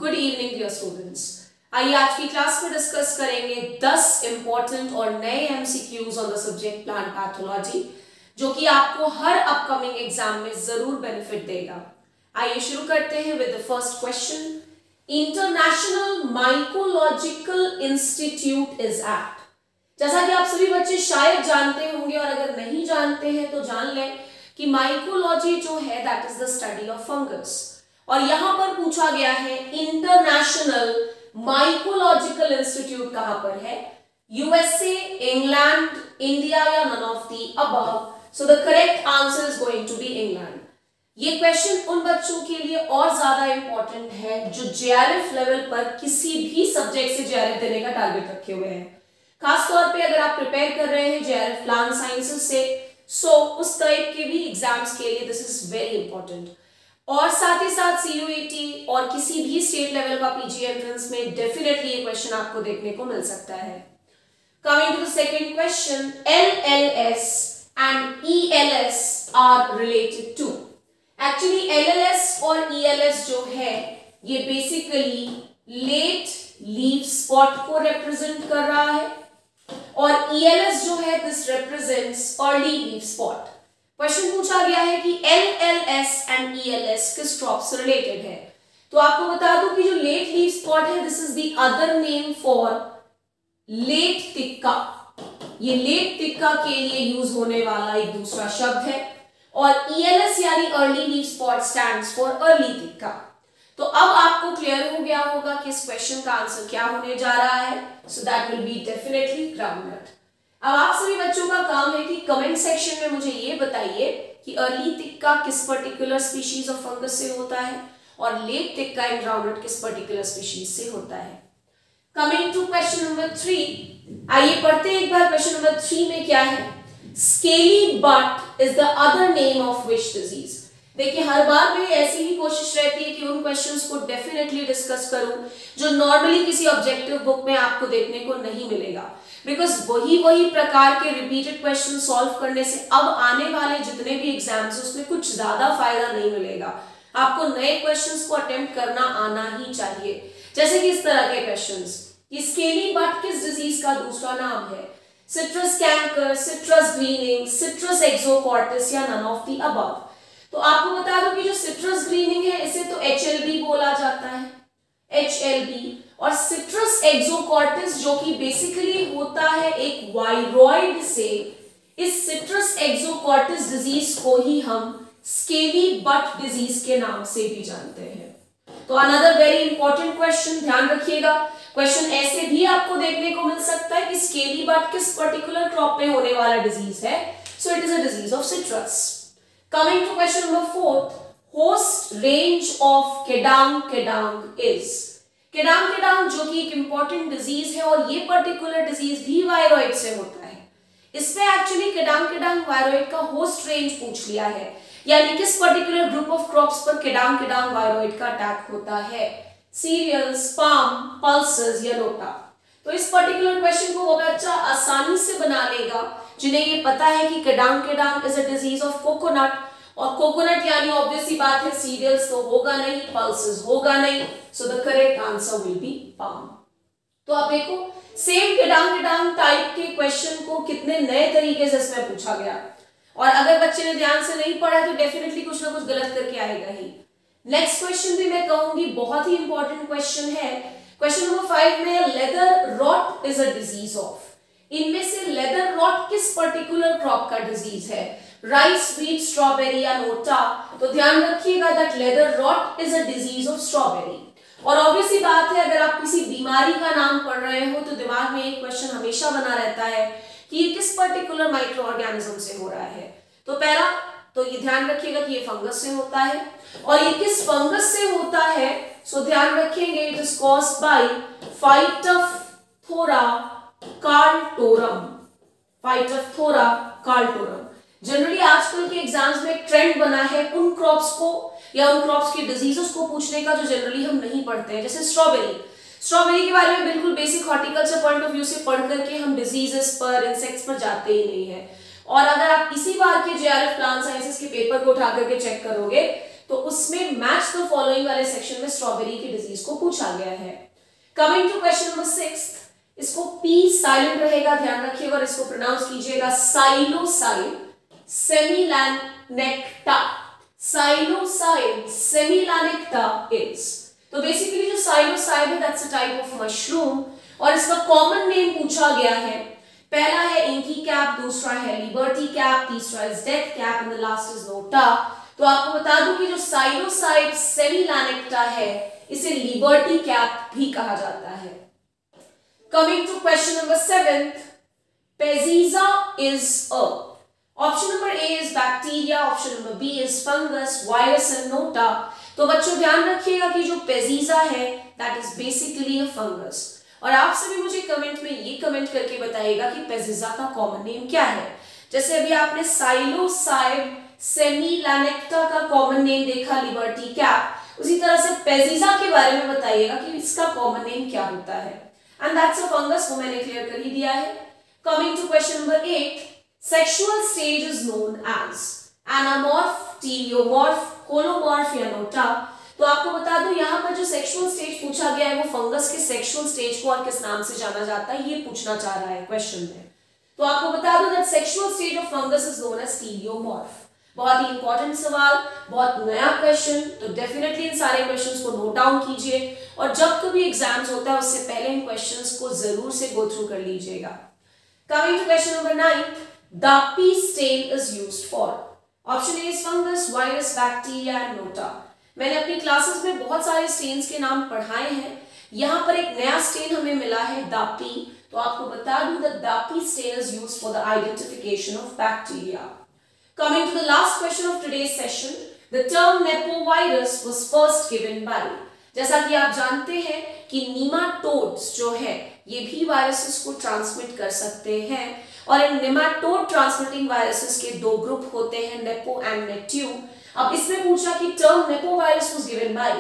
Good evening dear students. आइए आज की क्लास में डिस्कस करेंगे 10 इंपॉर्टेंट और नए MCQs on the subject plant pathology, जो कि आपको हर अपकमिंग एग्जाम में जरूर बेनिफिट देगा। आइए शुरू करते हैं with the first question. International mycological institute is at. जैसा कि आप सभी बच्चे शायद जानते होंगे और अगर नहीं जानते हैं तो जान लें कि माइकोलॉजी जो है that is the study of fungus, और यहां पर पूछा गया है इंटरनेशनल माइकोलॉजिकल इंस्टीट्यूट कहां पर है? यूएसए, इंग्लैंड, इंडिया या none of the above? So the correct answer is going to be England. ये क्वेश्चन उन बच्चों के लिए और ज्यादा इंपॉर्टेंट है जो जेआरएफ लेवल पर किसी भी सब्जेक्ट से जेआरएफ देने का टारगेट रखे हुए हैं। खास तौर पे अगर आप प्रिपेयर कर रहे हैं जेआरएफ प्लांट साइंसेस से, सो उस टाइप के भी एग्जाम्स के लिए दिस इज वेरी इंपॉर्टेंट। और साथ ही साथ सीयूईटी और किसी भी स्टेट लेवल का पीजी एंट्रेंस में डेफिनेटली ये क्वेश्चन आपको देखने को मिल सकता है। Coming to the second question, LLS and ELS are related to. Actually LLS और ईएलएस जो है ये बेसिकली लेट लीफ स्पॉट को रिप्रेजेंट कर रहा है, और ईएलएस जो है this represents early leaf spot. Question पूछा गया है कि एलएलएस एंड ईएलएस किस क्रॉप से रिलेटेड है। तो आपको बता दूं कि जो लेट लीफ स्पॉट है this is the other name for late tikka. ये लेट तिक्का के लिए यूज होने वाला एक दूसरा शब्द है, और ईएलएस यानी early leaf spot stands for early tikka. तो अब आपको क्लियर हो गया होगा कि इस क्वेश्चन का आंसर क्या होने जा रहा है। So that will be definitely groundnut. अब आप सभी बच्चों का काम है कि कमेंट सेक्शन में मुझे ये बताइए कि अर्ली तिक्का किस पर्टिकुलर स्पीशीज ऑफ फंगस से होता है और लेट तिक्का इन ग्राउंडनट किस पर्टिकुलर स्पीशीज से होता है। कमिंग टू क्वेश्चन नंबर 3, आइए पढ़ते हैं एक बार क्वेश्चन नंबर 3 में क्या है। Scaly but is the other name of which disease. देखिए हर बार मेरी ऐसी ही कोशिश रहती है कि उन क्वेश्चंस को डेफिनेटली डिस्कस करूं जो नॉर्मली किसी ऑब्जेक्टिव बुक में आपको देखने को नहीं मिलेगा, बिकॉज वही प्रकार के रिपीटेड क्वेश्चन सॉल्व करने से अब आने वाले जितने भी एग्जाम्स हैं उसमें कुछ ज्यादा फायदा नहीं मिलेगा। आपको नए क्वेश्चंस को अटेम्प्ट करना आना ही चाहिए, जैसे कि इस तरह के क्वेश्चंस कि स्केली बट किस डिजीज का दूसरा नाम है? Citrus canker, citrus greening, citrus exocortis या नन ऑफ द अबव? तो आपको बता दो कि जो सिट्रस ग्रीनिंग है इसे तो एचएलबी बोला जाता है, एचएलबी, और सिट्रस एक्सोकॉर्टिस जो कि बेसिकली होता है एक वायरॉइड से, इस सिट्रस एक्सोकॉर्टिस डिजीज को ही हम स्केली बट डिजीज के नाम से भी जानते हैं। तो अनदर वेरी इंपॉर्टेंट क्वेश्चन, ध्यान रखिएगा। क्वेश्चन ऐसे भी आपको देखने को मिल सकता है कि स्केली बट किस पर्टिकुलर क्रॉप में होने वाला डिजीज है। So it is a disease of citrus. Coming to question number 4, host range of kedang is. kedang जो कि एक इंपॉर्टेंट डिजीज है और ये पर्टिकुलर डिजीज भी वायरॉइड से होता है। इसमें एक्चुअली kedang वायरॉइड का होस्ट रेंज पूछ लिया है, यानी किस पर्टिकुलर ग्रुप ऑफ क्रॉप्स पर kedang वायरॉइड का अटैक होता है? सीरियल्स, पाम, पल्सेस या नोटा? तो इस पर्टिकुलर क्वेश्चन को वो बच्चा आसानी से बना लेगा जिन्हें ये पता है कि kedang is a disease of coconut, और कोकोनट यानी ऑब्वियस सी बात है सीरियल्स तो होगा नहीं, पल्सेस होगा नहीं। सो the correct answer will be palm. तो आप देखो सेम kedang टाइप के क्वेश्चन को कितने नए तरीके से इसमें पूछा गया, और अगर बच्चे ने ध्यान से नहीं पढ़ा तो डेफिनेटली कुछ ना कुछ गलत करके आएगा ही। नेक्स्ट क्वेश्चन भी मैं कहूंगी बहुत ही इंपॉर्टेंट क्वेश्चन है। क्वेश्चन नंबर 5 में leather rot is a disease of. इनमें से लेदर रॉट किस पर्टिकुलर क्रॉप का डिजीज है? राइस, व्हीट, स्ट्रॉबेरी या नोटा? तो ध्यान रखिएगा that leather rot is a disease of strawberry. और ऑब्वियसली बात है अगर आप किसी बीमारी का नाम पढ़ रहे हो तो दिमाग में एक क्वेश्चन हमेशा बना रहता है कि ये किस पर्टिकुलर माइक्रो ऑर्गेनिज्म से हो रहा है। तो पहला तो ये ध्यान रखिएगा कि ये फंगस से होता है, और ये किस फंगस से होता है? सो ध्यान रखेंगे it is caused by phytophthora carltorum. Phytophthora carltorum. Generally आजकल के एग्जाम्स में ट्रेंड बना है उन क्रॉप्स को या उन क्रॉप्स की डिजीजेस को पूछने का जो जनरली हम नहीं पढ़ते हैं, जैसे स्ट्रॉबेरी के बारे में बिल्कुल basic horticulture point of view से पढ़ करके हम डिजीजेस पर, इंसेक्ट्स पर जाते ही नहीं है। और अगर आप इसी बार के जेआरएफ प्लांट साइंसेस के पेपर को उठा करके चेक करोगे तो उसमें मैच द फॉलोइंग वाले सेक्शन में स्ट्रॉबेरी की डिजीज को पूछा गया है। कमिंग टू क्वेश्चन नंबर 6, इसको पी साइलेंट रहेगा, ध्यान रखिएगा और इसको प्रोनाउंस कीजिएगा साइलोसाइड सेमिलानेक्टा। साइलोसाइड सेमिलानेक्टा इज, तो बेसिकली जो साइलोसाइड है that's a type of mushroom और इसका कॉमन नेम पूछा गया है। पहला है इंकी कैप, दूसरा है लिबर्टी कैप, तीसरा is death cap and the last is NOTA. तो आपको बता दूं कि जो साइलोसाइड सेमिलानेक्टा है इसे लिबर्टी कैप भी कहा जाता है। Coming to question number 7, Peziza is a, option number A is bacteria, option number B is fungus, virus and NOTA. तो बच्चों ध्यान रखिएगा कि जो पेजिजा है that is basically a fungus. और आप सभी मुझे कमेंट में ये कमेंट करके बताइएगा कि पेजिजा का कॉमन नेम क्या है। जैसे अभी आपने साइलोसाइड सेमिलानेक्टा का कॉमन नेम देखा लिबर्टी कैप, उसी तरह से पेजिजा के बारे में बताइएगा कि इसका कॉमन नेम क्या होता है। एंड दैट्स अ फंगस, वो मैंने क्लियर कर ही दिया है। Coming to question number 8, sexual stage is known as anamorph, teleomorph, holomorph या नोटा। तो आपको बता दूं यहाँ पर जो सेक्सुअल स्टेज पूछा गया है वो फंगस के सेक्सुअल स्टेज को और किस नाम से जाना जाता है ये पूछना चाह रहा है क्वेश्चन में। तो आपको बता दूं that sexual stage of fungus is known as teleomorph. बहुत ही इंपॉर्टेंट सवाल, बहुत नया क्वेश्चन, तो डेफिनेटली इन सारे क्वेश्चंस को नोट डाउन कीजिए और जब कभी एग्जाम्स होता है उससे पहले इन क्वेश्चंस को जरूर से गो थ्रू कर लीजिएगा। Coming to question number 9, DAPI stain is used for, option A is fungus, virus, bacteria and NOTA. मैंने अपनी क्लासेस में बहुत सारे स्टेन्स के नाम पढ़ाए हैं, यहाँ पर एक नया स्टेन हमें मिला है दापी। तो आपको बता दूं that DAPI stain is used for the identification of bacteria. Coming to the last question of today's session, the term nepovirus was first given by, जैसा कि आप जानते हैं कि नीमाटोड्स जो है ये भी वायरसेस को ट्रांसमिट कर सकते हैं और इन नेमाटोड ट्रांसमिटिंग वायरसेस के दो ग्रुप होते हैं, नेपो एंड नेट्यू। अब इसमें पूछा कि term nepovirus was given by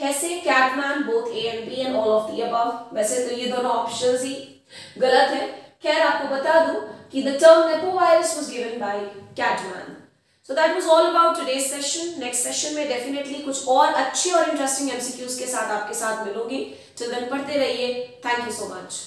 Hesse, Cadman, both A and B and all of the above. वैसे तो ये दोनों ऑप्शंस ही गलत है, खैर आपको बता दूं कि the term nepovirus was given by Catman. So that was all about today's session. Next session में definitely कुछ और अच्छे और interesting MCQs के साथ आपके साथ मिलूंगी। Till then पढ़ते रहिए। Thank you so much.